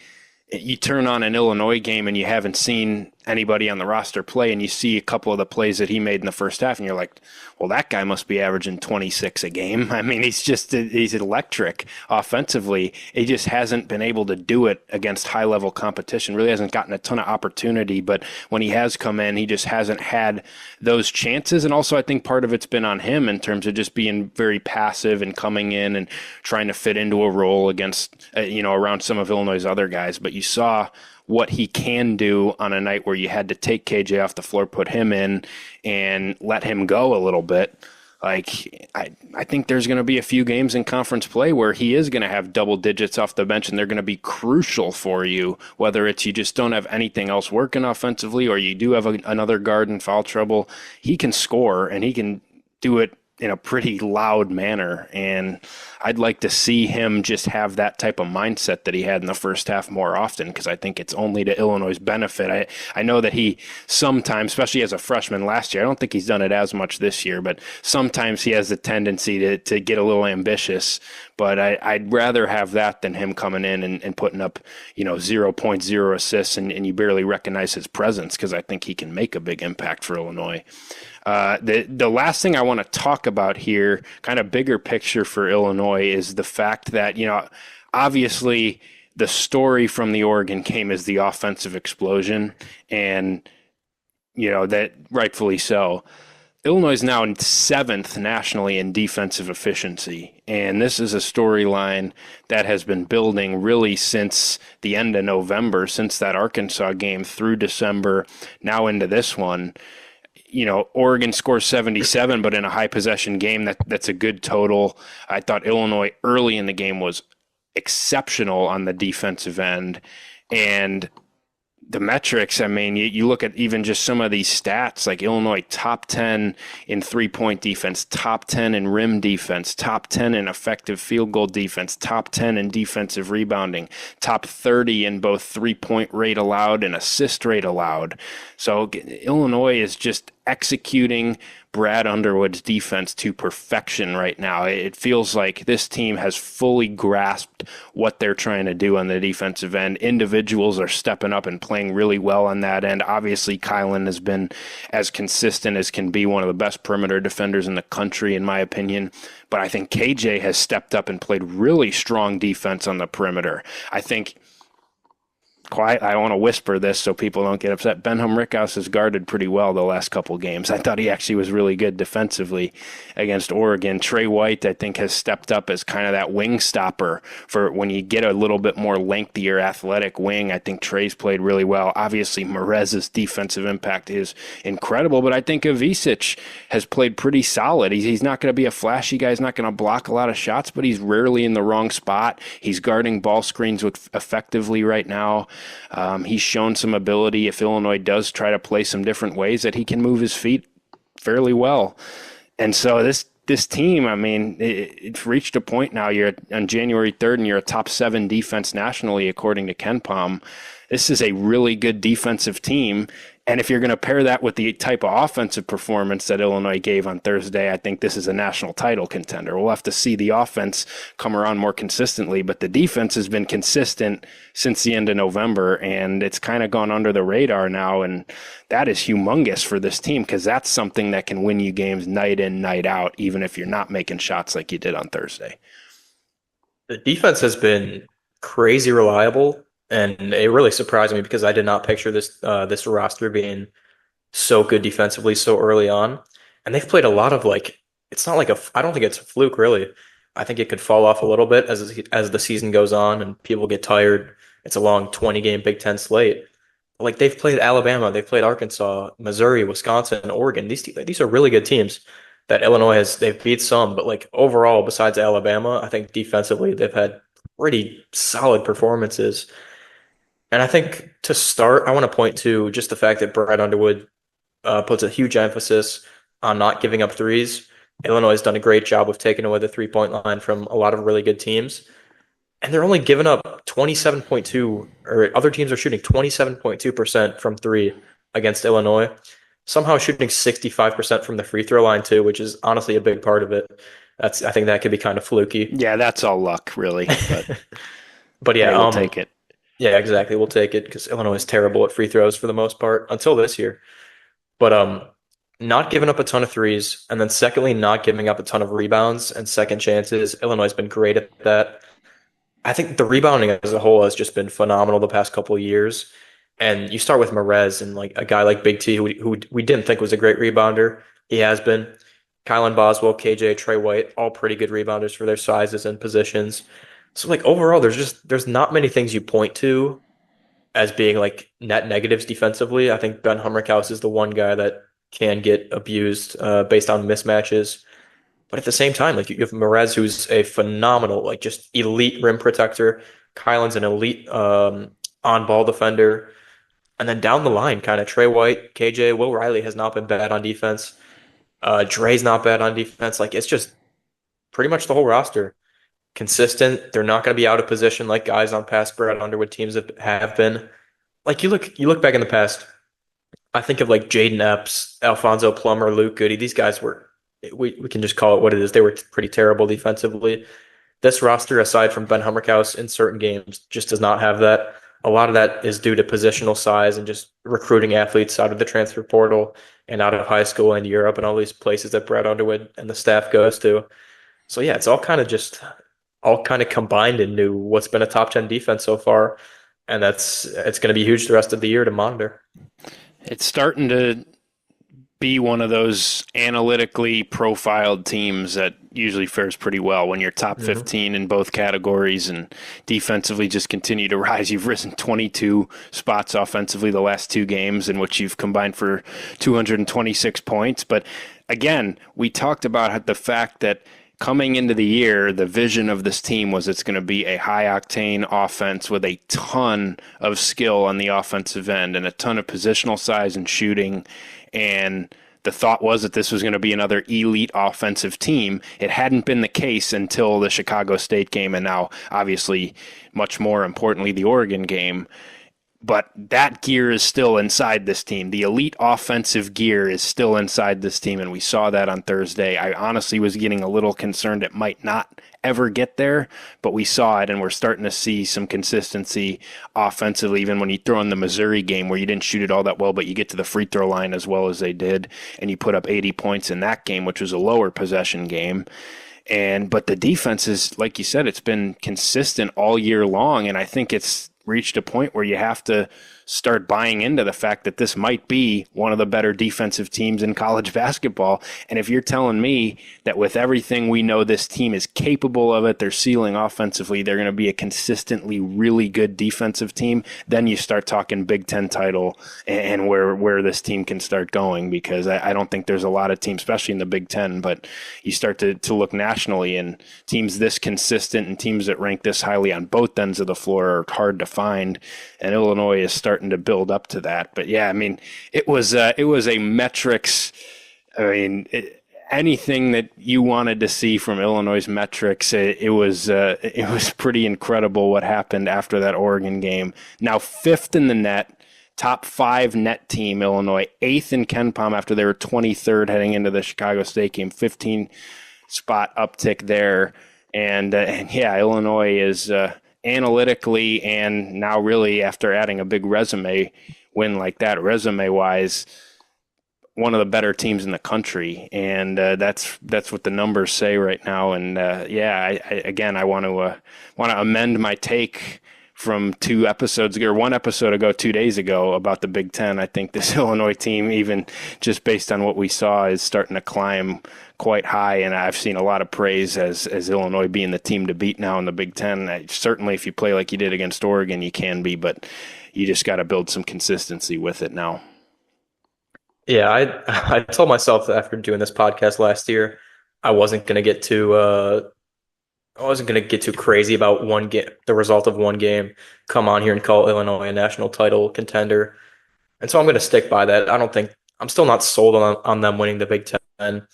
you turn on an Illinois game and you haven't seen anybody on the roster play, and you see a couple of the plays that he made in the first half, and you're like, well, that guy must be averaging 26 a game. I mean, he's electric offensively. He just hasn't been able to do it against high-level competition, really hasn't gotten a ton of opportunity, but when he has come in, he just hasn't had those chances, and also I think part of it's been on him in terms of just being very passive and coming in and trying to fit into a role against, around some of Illinois' other guys, but you saw what he can do on a night where you had to take KJ off the floor, put him in, and let him go a little bit. Like, I think there's going to be a few games in conference play where he is going to have double digits off the bench, and they're going to be crucial for you, whether it's you just don't have anything else working offensively or you do have another guard in foul trouble. He can score, and he can do it in a pretty loud manner, and I'd like to see him just have that type of mindset that he had in the first half more often, because I think it's only to Illinois' benefit. I know that he sometimes, especially as a freshman last year, I don't think he's done it as much this year, but sometimes he has the tendency to get a little ambitious, but I'd rather have that than him coming in and putting up 0.0 assists and you barely recognize his presence, because I think he can make a big impact for Illinois. The last thing I want to talk about here, kind of bigger picture for Illinois, is the fact that, obviously the story from the Oregon game is the offensive explosion, and, that rightfully so. Illinois is now 7th nationally in defensive efficiency, and this is a storyline that has been building really since the end of November, since that Arkansas game through December, now into this one. Oregon scores 77, but in a high possession game, that's a good total. I thought Illinois early in the game was exceptional on the defensive end. And the metrics, I mean, you look at even just some of these stats, like Illinois top 10 in three-point defense, top 10 in rim defense, top 10 in effective field goal defense, top 10 in defensive rebounding, top 30 in both three-point rate allowed and assist rate allowed. So Illinois is just executing Brad Underwood's defense to perfection right now. It feels like this team has fully grasped what they're trying to do on the defensive end. Individuals are stepping up and playing really well on that end. Obviously, Kylan has been as consistent as can be, one of the best perimeter defenders in the country, in my opinion. But I think KJ has stepped up and played really strong defense on the perimeter. I think I don't want to whisper this so people don't get upset. Ben Hummerhouse has guarded pretty well the last couple games. I thought he actually was really good defensively against Oregon. Trey White, I think, has stepped up as kind of that wing stopper for when you get a little bit more lengthier athletic wing. I think Trey's played really well. Obviously, Merez's defensive impact is incredible, but I think Ivisic has played pretty solid. He's not going to be a flashy guy. He's not going to block a lot of shots, but he's rarely in the wrong spot. He's guarding ball screens effectively right now. He's shown some ability, if Illinois does try to play some different ways, that he can move his feet fairly well. And so this team, I mean, it's reached a point now. You're on January 3rd, and you're a top 7 defense nationally, according to KenPom. This is a really good defensive team. And if you're going to pair that with the type of offensive performance that Illinois gave on Thursday, I think this is a national title contender. We'll have to see the offense come around more consistently, but the defense has been consistent since the end of November, and it's kind of gone under the radar now, and that is humongous for this team because that's something that can win you games night in, night out, even if you're not making shots like you did on Thursday. The defense has been crazy reliable. And it really surprised me because I did not picture this roster being so good defensively so early on. And they've played a lot of it's not I don't think it's a fluke really. I think it could fall off a little bit as the season goes on and people get tired. It's a long 20-game Big Ten slate. Like they've played Alabama, they've played Arkansas, Missouri, Wisconsin, Oregon. These are really good teams that Illinois they've beat some, but overall, besides Alabama, I think defensively they've had pretty solid performances. And I think to start, I want to point to just the fact that Brad Underwood puts a huge emphasis on not giving up threes. Illinois has done a great job of taking away the three-point line from a lot of really good teams. And they're only giving up 27.2, or other teams are shooting 27.2% from three against Illinois. Somehow shooting 65% from the free throw line too, which is honestly a big part of it. I think that could be kind of fluky. Yeah, that's all luck, really. But yeah, we'll take it. Yeah, exactly. We'll take it because Illinois is terrible at free throws for the most part until this year. But not giving up a ton of threes, and then secondly, not giving up a ton of rebounds and second chances. Illinois has been great at that. I think the rebounding as a whole has just been phenomenal the past couple of years. And you start with Merez and a guy like Big T, who we didn't think was a great rebounder. He has been. Kylan Boswell, KJ, Trey White, all pretty good rebounders for their sizes and positions. So overall, there's not many things you point to as being net negatives defensively. I think Ben Hummerhouse is the one guy that can get abused based on mismatches. But at the same time, you have Merez, who's a phenomenal, just elite rim protector. Kylan's an elite on-ball defender. And then down the line, kind of Trey White, KJ, Will Riley has not been bad on defense. Dre's not bad on defense. It's just pretty much the whole roster. Consistent. They're not going to be out of position like guys on past Brad Underwood teams have been. You look back in the past, I think of Jaden Epps, Alfonso Plummer, Luke Goody. These guys were, we can just call it what it is. They were pretty terrible defensively. This roster, aside from Ben Hummerhouse in certain games, just does not have that. A lot of that is due to positional size and just recruiting athletes out of the transfer portal and out of high school and Europe and all these places that Brad Underwood and the staff goes to. So yeah, it's all kind of combined into what's been a top 10 defense so far. And it's going to be huge the rest of the year to monitor. It's starting to be one of those analytically profiled teams that usually fares pretty well when you're top 15 in both categories and defensively just continue to rise. You've risen 22 spots offensively the last 2 games in which you've combined for 226 points. But again, we talked about the fact that coming into the year, the vision of this team was it's going to be a high-octane offense with a ton of skill on the offensive end and a ton of positional size and shooting. And the thought was that this was going to be another elite offensive team. It hadn't been the case until the Chicago State game and now, obviously, much more importantly, the Oregon game. But that gear is still inside this team. The elite offensive gear is still inside this team, and we saw that on Thursday. I honestly was getting a little concerned it might not ever get there, but we saw it, and we're starting to see some consistency offensively, even when you throw in the Missouri game where you didn't shoot it all that well, but you get to the free throw line as well as they did, and you put up 80 points in that game, which was a lower possession game. But the defense is, like you said, it's been consistent all year long, and I think it's reached a point where you have to start buying into the fact that this might be one of the better defensive teams in college basketball. And if you're telling me that with everything we know this team is capable of it, their ceiling offensively, they're going to be a consistently really good defensive team, then you start talking Big Ten title and where this team can start going, because I don't think there's a lot of teams, especially in the Big Ten, but you start to look nationally, and teams this consistent and teams that rank this highly on both ends of the floor are hard to find, and Illinois is starting to build up to that. But yeah, I mean, it was a metrics I mean, anything that you wanted to see from Illinois' metrics, it was pretty incredible what happened after that Oregon game. Now 5th in the net, top 5 net team, Illinois, 8th in KenPom after they were 23rd heading into the Chicago State game, 15 spot uptick there. And yeah, Illinois is analytically, and now really after adding a big resume win like that, resume-wise, one of the better teams in the country, and that's what the numbers say right now. And I want to amend my take from 2 episodes ago, or 1 episode ago, 2 days ago, about the Big Ten. I think this Illinois team, even just based on what we saw, is starting to climb quite high, and I've seen a lot of praise as Illinois being the team to beat now in the Big Ten. Certainly, if you play like you did against Oregon, you can be, but you just got to build some consistency with it now. Yeah, I told myself that after doing this podcast last year, I wasn't going to get too crazy about one game, the result of one game, come on here and call Illinois a national title contender. And so I'm going to stick by that. I'm still not sold on them winning the Big Ten.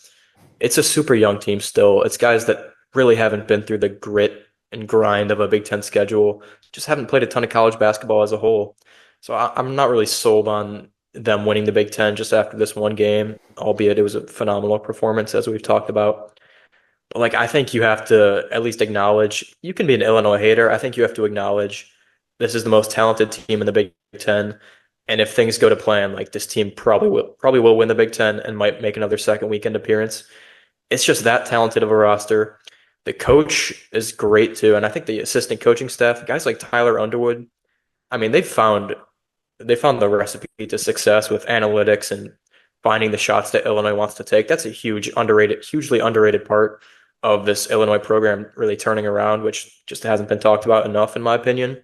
It's a super young team still. It's guys that really haven't been through the grit and grind of a Big Ten schedule, just haven't played a ton of college basketball as a whole. So I'm not really sold on them winning the Big Ten just after this one game, albeit it was a phenomenal performance, as we've talked about. Like, I think you have to at least acknowledge, you can be an Illinois hater. I think you have to acknowledge this is the most talented team in the Big Ten. And if things go to plan, like, this team probably will win the Big Ten and might make another second weekend appearance. It's just that talented of a roster. The coach is great too. And I think the assistant coaching staff, guys like Tyler Underwood, I mean, they found the recipe to success with analytics and finding the shots that Illinois wants to take. That's a hugely underrated part of this Illinois program really turning around, which just hasn't been talked about enough, in my opinion.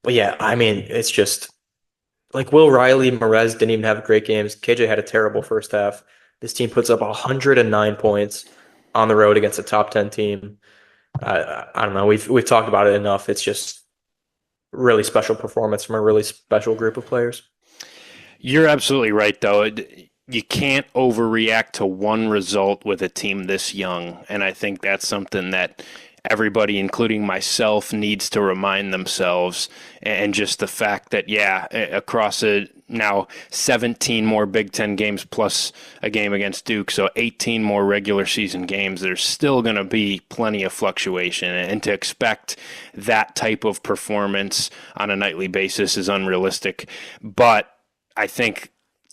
But yeah, I mean, it's just like Will Riley, Merez didn't even have great games. KJ had a terrible first half. This team puts up 109 points on the road against a top 10 team. I don't know. We've talked about it enough. It's just really special performance from a really special group of players. You're absolutely right, though. You can't overreact to one result with a team this young, and I think that's something that everybody, including myself, needs to remind themselves. And just the fact that, across now 17 more Big Ten games plus a game against Duke, so 18 more regular season games, there's still going to be plenty of fluctuation. And to expect that type of performance on a nightly basis is unrealistic. But I think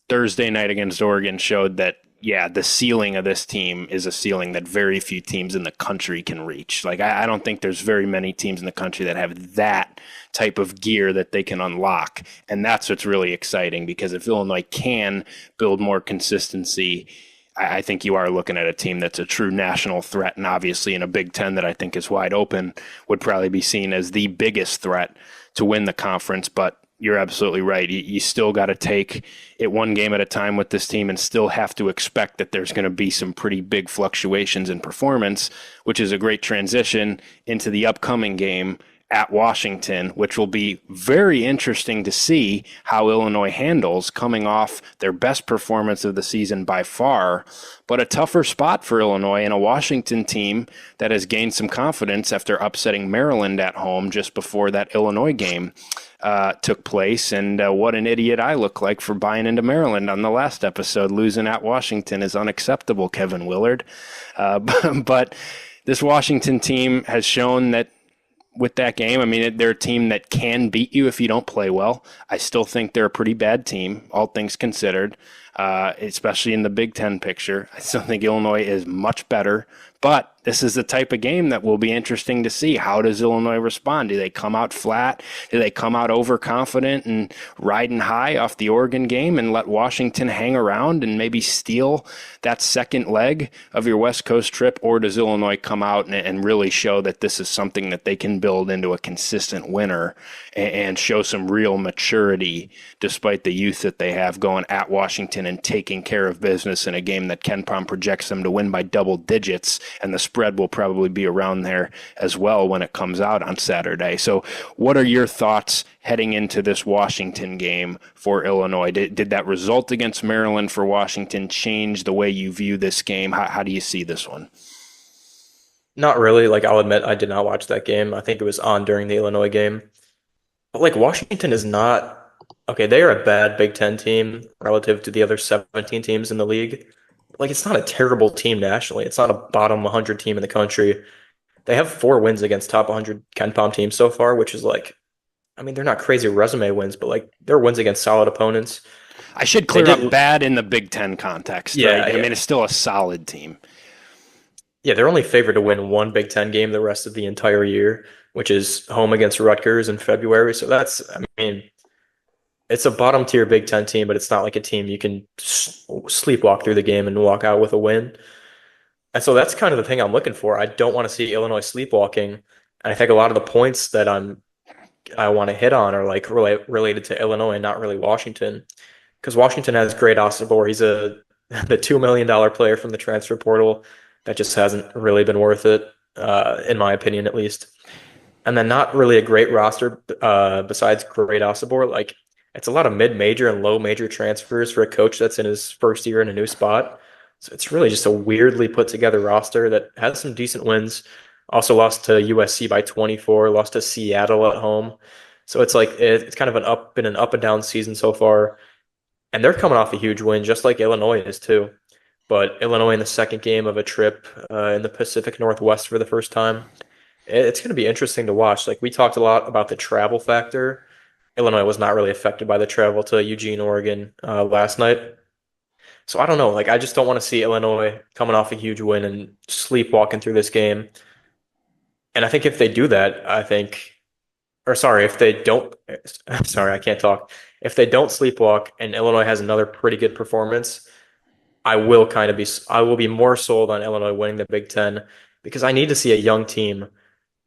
Thursday night against Oregon showed that, the ceiling of this team is a ceiling that very few teams in the country can reach. Like, I don't think there's very many teams in the country that have that type of gear that they can unlock. And that's what's really exciting, because if Illinois can build more consistency, I think you are looking at a team that's a true national threat. And obviously in a Big Ten that I think is wide open, would probably be seen as the biggest threat to win the conference. But you're absolutely right. You still got to take it one game at a time with this team, and still have to expect that there's going to be some pretty big fluctuations in performance, which is a great transition into the upcoming game at Washington, which will be very interesting to see how Illinois handles, coming off their best performance of the season by far, but a tougher spot for Illinois, and a Washington team that has gained some confidence after upsetting Maryland at home just before that Illinois game took place. And what an idiot I look like for buying into Maryland on the last episode. Losing at Washington is unacceptable, Kevin Willard. But this Washington team has shown that with that game, I mean, they're a team that can beat you if you don't play well. I still think they're a pretty bad team, all things considered, especially in the Big Ten picture. I still think Illinois is much better, but this is the type of game that will be interesting to see. How does Illinois respond? Do they come out flat? Do they come out overconfident and riding high off the Oregon game and let Washington hang around and maybe steal that second leg of your West Coast trip? Or does Illinois come out and really show that this is something that they can build into a consistent winner and show some real maturity despite the youth that they have, going at Washington Washington and taking care of business in a game that KenPom projects them to win by double digits, and the spread will probably be around there as well when it comes out on Saturday. So what are your thoughts heading into this Washington game for Illinois? Did that result against Maryland for Washington change the way you view this game? How do you see this one? Not really. Like, I'll admit, I did not watch that game. I think it was on during the Illinois game. But like, Washington is not okay. They are a bad Big Ten team relative to the other 17 teams in the league. Like, it's not a terrible team nationally. It's not a bottom 100 team in the country. They have 4 wins against top 100 KenPom teams so far, which is like, I mean, they're not crazy resume wins, but like, they're wins against solid opponents. I should clear up bad in the Big Ten context. Yeah, right? yeah. I mean, it's still a solid team. Yeah, they're only favored to win one Big Ten game the rest of the entire year, which is home against Rutgers in February. So I mean, it's a bottom tier Big Ten team, but it's not like a team you can sleepwalk through the game and walk out with a win. And so that's kind of the thing I'm looking for. I don't want to see Illinois sleepwalking. And I think a lot of the points that I want to hit on are like related to Illinois and not really Washington. Because Washington has great Osobor. He's the $2 million player from the transfer portal that just hasn't really been worth it, in my opinion, at least. And then not really a great roster besides great Osobor. Like, it's a lot of mid-major and low-major transfers for a coach that's in his first year in a new spot. So it's really just a weirdly put-together roster that has some decent wins. Also lost to USC by 24, lost to Seattle at home. So it's like it's kind of an up and down season so far. And they're coming off a huge win, just like Illinois is too. But Illinois in the second game of a trip in the Pacific Northwest for the first time. It's going to be interesting to watch. Like, we talked a lot about the travel factor. Illinois was not really affected by the travel to Eugene, Oregon last night. So I don't know. Like, I just don't want to see Illinois coming off a huge win and sleepwalking through this game. And I think if they do that, if they don't, sorry, I can't talk. If they don't sleepwalk and Illinois has another pretty good performance, I will be more sold on Illinois winning the Big Ten, because I need to see a young team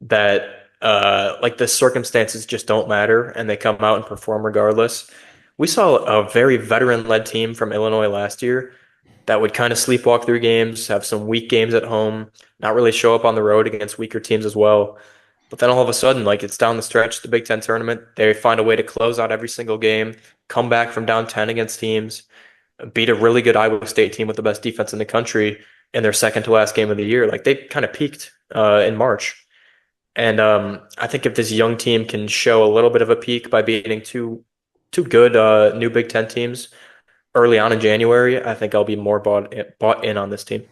that like, the circumstances just don't matter and they come out and perform regardless. We saw a very veteran-led team from Illinois last year that would kind of sleepwalk through games, have some weak games at home, not really show up on the road against weaker teams as well. But then all of a sudden, like, it's down the stretch, the Big Ten tournament, they find a way to close out every single game, come back from down 10 against teams, beat a really good Iowa State team with the best defense in the country in their second to last game of the year. Like, they kind of peaked in March. And I think if this young team can show a little bit of a peak by beating two good new Big Ten teams early on in January, I think I'll be more bought in on this team.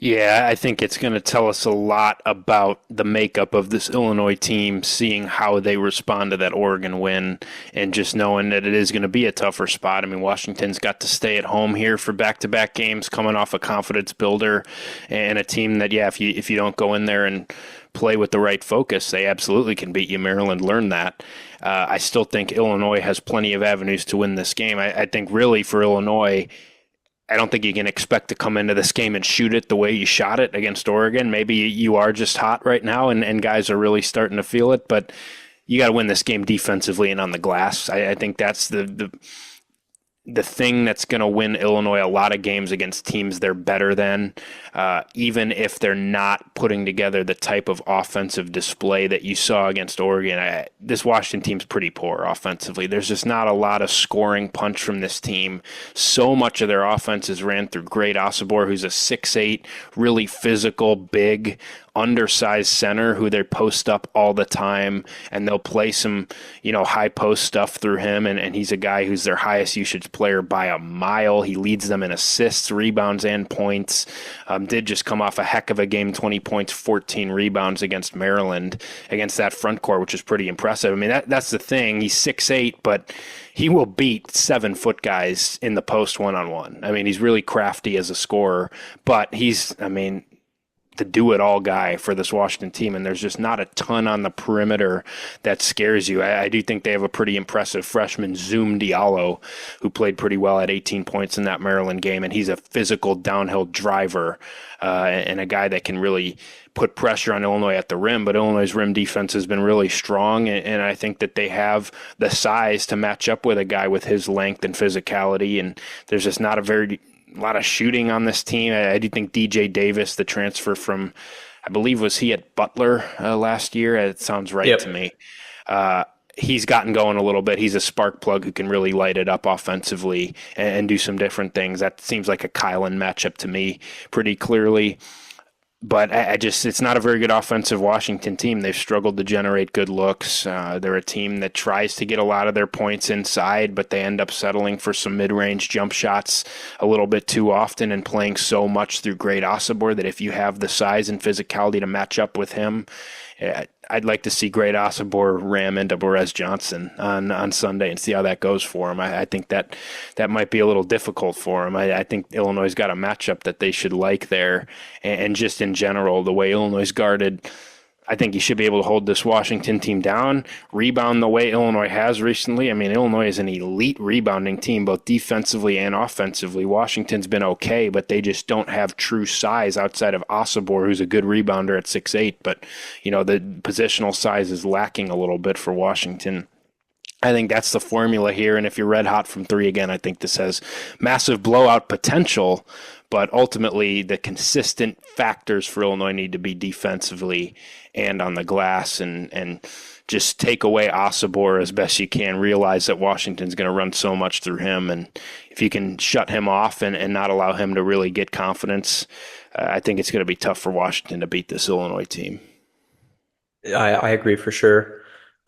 Yeah, I think it's going to tell us a lot about the makeup of this Illinois team, seeing how they respond to that Oregon win and just knowing that it is going to be a tougher spot. I mean, Washington's got to stay at home here for back-to-back games, coming off a confidence builder and a team that, yeah, if you don't go in there and play with the right focus, they absolutely can beat you. Maryland learned that. I still think Illinois has plenty of avenues to win this game. I think really for Illinois, I don't think you can expect to come into this game and shoot it the way you shot it against Oregon. Maybe you are just hot right now and guys are really starting to feel it, but you got to win this game defensively and on the glass. I think that's the thing that's going to win Illinois a lot of games against teams they're better than, even if they're not putting together the type of offensive display that you saw against Oregon. This Washington team's pretty poor offensively. There's just not a lot of scoring punch from this team. So much of their offense is ran through great Osobor, who's a 6'8", really physical, big, undersized center who they post up all the time, and they'll play some, high post stuff through him, and he's a guy who's their highest usage player by a mile. He leads them in assists, rebounds, and points. Did just come off a heck of a game, 20 points, 14 rebounds against Maryland, against that front court, which is pretty impressive. I mean, that's the thing. He's 6'8", but he will beat 7-foot guys in the post one-on-one. I mean, he's really crafty as a scorer, but the do-it-all guy for this Washington team, and there's just not a ton on the perimeter that scares you. I do think they have a pretty impressive freshman, Zoom Diallo, who played pretty well at 18 points in that Maryland game, and he's a physical downhill driver and a guy that can really put pressure on Illinois at the rim, but Illinois' rim defense has been really strong, and I think that they have the size to match up with a guy with his length and physicality, and there's just not a lot of shooting on this team. I do think DJ Davis, the transfer from, I believe, was he at Butler last year? It sounds right to me. He's gotten going a little bit. He's a spark plug who can really light it up offensively and do some different things. That seems like a Kylan matchup to me pretty clearly. But it's not a very good offensive Washington team. They've struggled to generate good looks. They're a team that tries to get a lot of their points inside, but they end up settling for some mid-range jump shots a little bit too often and playing so much through Great Osobor that if you have the size and physicality to match up with him, I'd like to see Great Osobor ram into Borez Johnson on Sunday and see how that goes for him. I think that might be a little difficult for him. I think Illinois has got a matchup that they should like there. And just in general, the way Illinois is guarded, I think you should be able to hold this Washington team down, rebound the way Illinois has recently. I mean, Illinois is an elite rebounding team, both defensively and offensively. Washington's been okay, but they just don't have true size outside of Osobor, who's a good rebounder at 6'8". But, the positional size is lacking a little bit for Washington. I think that's the formula here, and if you're red hot from three again, I think this has massive blowout potential, but ultimately the consistent factors for Illinois need to be defensively and on the glass, and just take away Osobor as best you can, realize that Washington's going to run so much through him, and if you can shut him off and not allow him to really get confidence, I think it's going to be tough for Washington to beat this Illinois team. I agree for sure.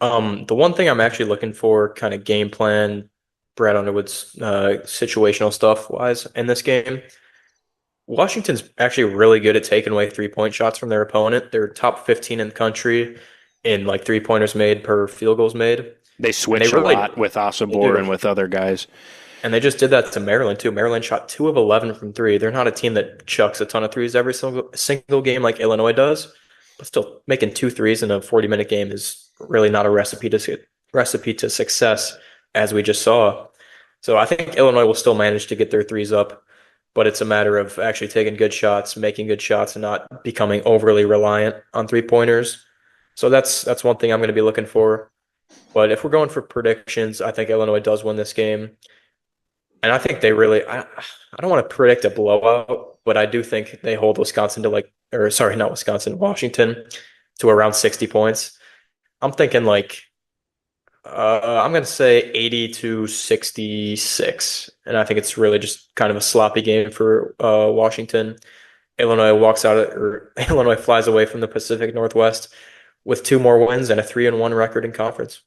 The one thing I'm actually looking for, kind of game plan, Brad Underwood's situational stuff wise in this game, Washington's actually really good at taking away 3-point shots from their opponent. They're top 15 in the country in like 3-pointers made per field goals made. They switch a lot with Osobor and with other guys. And they just did that to Maryland too. Maryland shot 2 of 11 from 3. They're not a team that chucks a ton of threes every single game like Illinois does, but still making 2 threes in a 40-minute game is really not a recipe to success, as we just saw. So I think Illinois will still manage to get their threes up, but it's a matter of actually taking good shots, making good shots, and not becoming overly reliant on 3-pointers. So that's one thing I'm going to be looking for. But if we're going for predictions, I think Illinois does win this game. And I think they really, I don't want to predict a blowout, but I do think they hold Washington to around 60 points. I'm thinking I'm going to say 80-66. And I think it's really just kind of a sloppy game for Washington. Illinois flies away from the Pacific Northwest with 2 more wins and a 3-1 record in conference.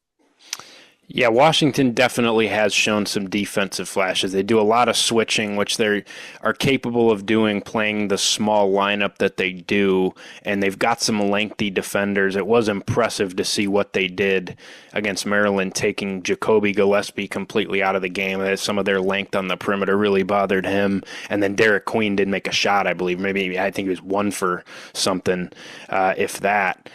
Yeah, Washington definitely has shown some defensive flashes. They do a lot of switching, which they are capable of doing, playing the small lineup that they do, and they've got some lengthy defenders. It was impressive to see what they did against Maryland, taking Jacoby Gillespie completely out of the game. Some of their length on the perimeter really bothered him, and then Derek Queen did make a shot, I believe. I think he was 1 for something, if that.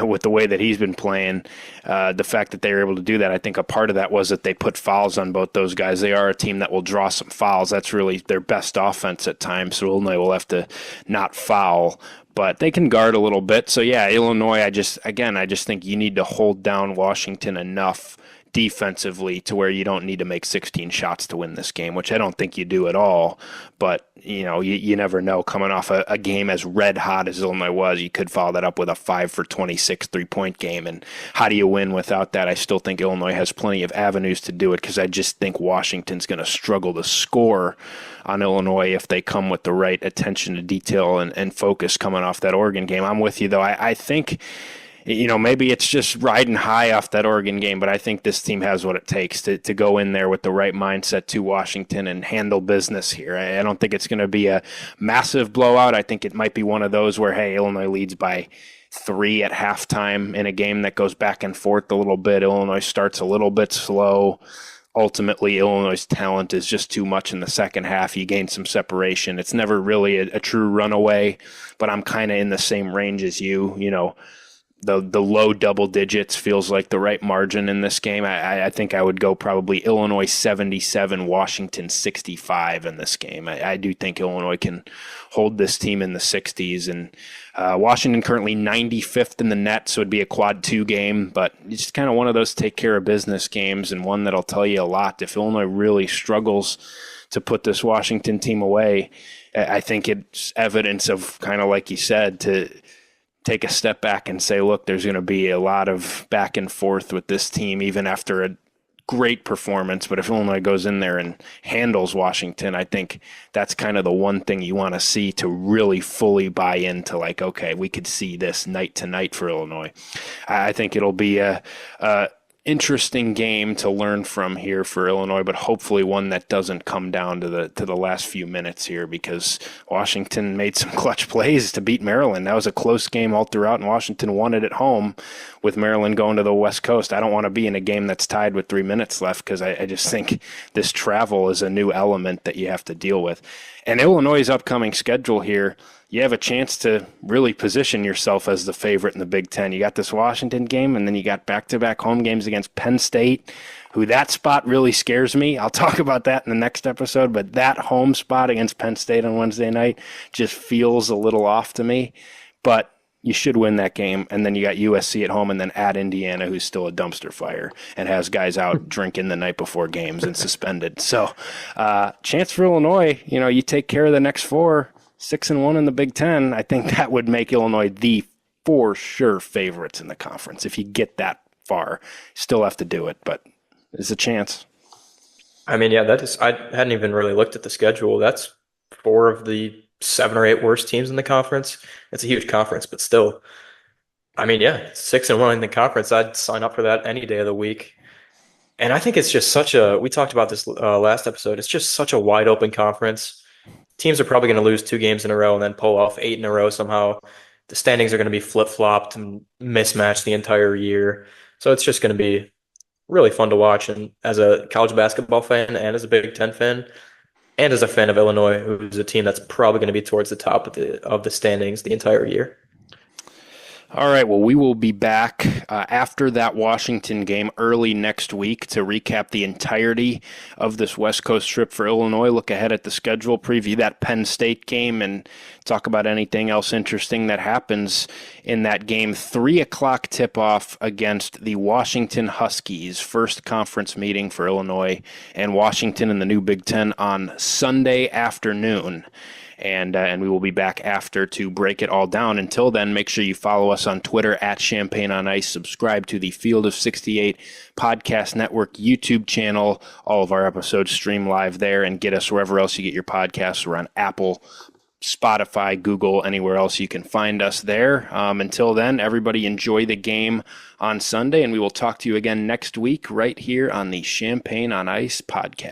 With the way that he's been playing, the fact that they were able to do that, I think a part of that was that they put fouls on both those guys. They are a team that will draw some fouls. That's really their best offense at times, so Illinois will have to not foul, but they can guard a little bit. So yeah, Illinois, I just think you need to hold down Washington enough defensively to where you don't need to make 16 shots to win this game, which I don't think you do at all. But, you never know. Coming off a game as red hot as Illinois was, you could follow that up with a 5 for 26 3-point game. And how do you win without that? I still think Illinois has plenty of avenues to do it, because I just think Washington's going to struggle to score on Illinois if they come with the right attention to detail and focus coming off that Oregon game. I'm with you, though. I think maybe it's just riding high off that Oregon game, but I think this team has what it takes to go in there with the right mindset to Washington and handle business here. I don't think it's going to be a massive blowout. I think it might be one of those where, hey, Illinois leads by 3 at halftime in a game that goes back and forth a little bit. Illinois starts a little bit slow, ultimately Illinois' talent is just too much in the second half. You gain some separation. It's never really a true runaway, but I'm kind of in the same range as you. The low double digits feels like the right margin in this game. I think I would go probably Illinois 77, Washington 65 in this game. I do think Illinois can hold this team in the 60s. And Washington currently 95th in the net, so it'd be a quad 2 game. But it's just kind of one of those take care of business games, and one that'll tell you a lot. If Illinois really struggles to put this Washington team away, I think it's evidence of, kind of like you said, to take a step back and say, look, there's going to be a lot of back and forth with this team, even after a great performance. But if Illinois goes in there and handles Washington, I think that's kind of the one thing you want to see to really fully buy into, like, okay, we could see this night to night for Illinois. I think it'll be a interesting game to learn from here for Illinois, but hopefully one that doesn't come down to the last few minutes here, because Washington made some clutch plays to beat Maryland. That was a close game all throughout, and Washington won it at home with Maryland going to the West Coast. I don't want to be in a game that's tied with 3 minutes left, because I just think this travel is a new element that you have to deal with. And Illinois' upcoming schedule here, you have a chance to really position yourself as the favorite in the Big Ten. You got this Washington game, and then you got back-to-back home games against Penn State, who that spot really scares me. I'll talk about that in the next episode, but that home spot against Penn State on Wednesday night just feels a little off to me. But you should win that game, and then you got USC at home, and then at Indiana, who's still a dumpster fire and has guys out drinking the night before games and suspended. So chance for Illinois, you take care of the next 4, 6-1 in the Big Ten. I think that would make Illinois the for sure favorites in the conference. If you get that far, still have to do it, but there's a chance. I mean, yeah, I hadn't even really looked at the schedule. That's 4 of the 7 or 8 worst teams in the conference. It's a huge conference, but still, I mean, yeah, 6-1 in the conference. I'd sign up for that any day of the week. And I think it's just we talked about this last episode, it's just such a wide open conference. Teams are probably going to lose 2 games in a row and then pull off 8 in a row somehow. The standings are going to be flip-flopped and mismatched the entire year. So it's just going to be really fun to watch. And as a college basketball fan and as a Big Ten fan and as a fan of Illinois, who's a team that's probably going to be towards the top of the standings the entire year. All right, well, we will be back after that Washington game early next week to recap the entirety of this West Coast trip for Illinois, look ahead at the schedule, preview that Penn State game, and talk about anything else interesting that happens in that game. 3 o'clock tip-off against the Washington Huskies, first conference meeting for Illinois and Washington in the new Big Ten on Sunday afternoon. And we will be back after to break it all down. Until then, make sure you follow us on Twitter at Champagne on Ice. Subscribe to the Field of 68 Podcast Network YouTube channel. All of our episodes stream live there, and get us wherever else you get your podcasts. We're on Apple, Spotify, Google, anywhere else you can find us there. Until then, everybody enjoy the game on Sunday, and we will talk to you again next week right here on the Champagne on Ice podcast.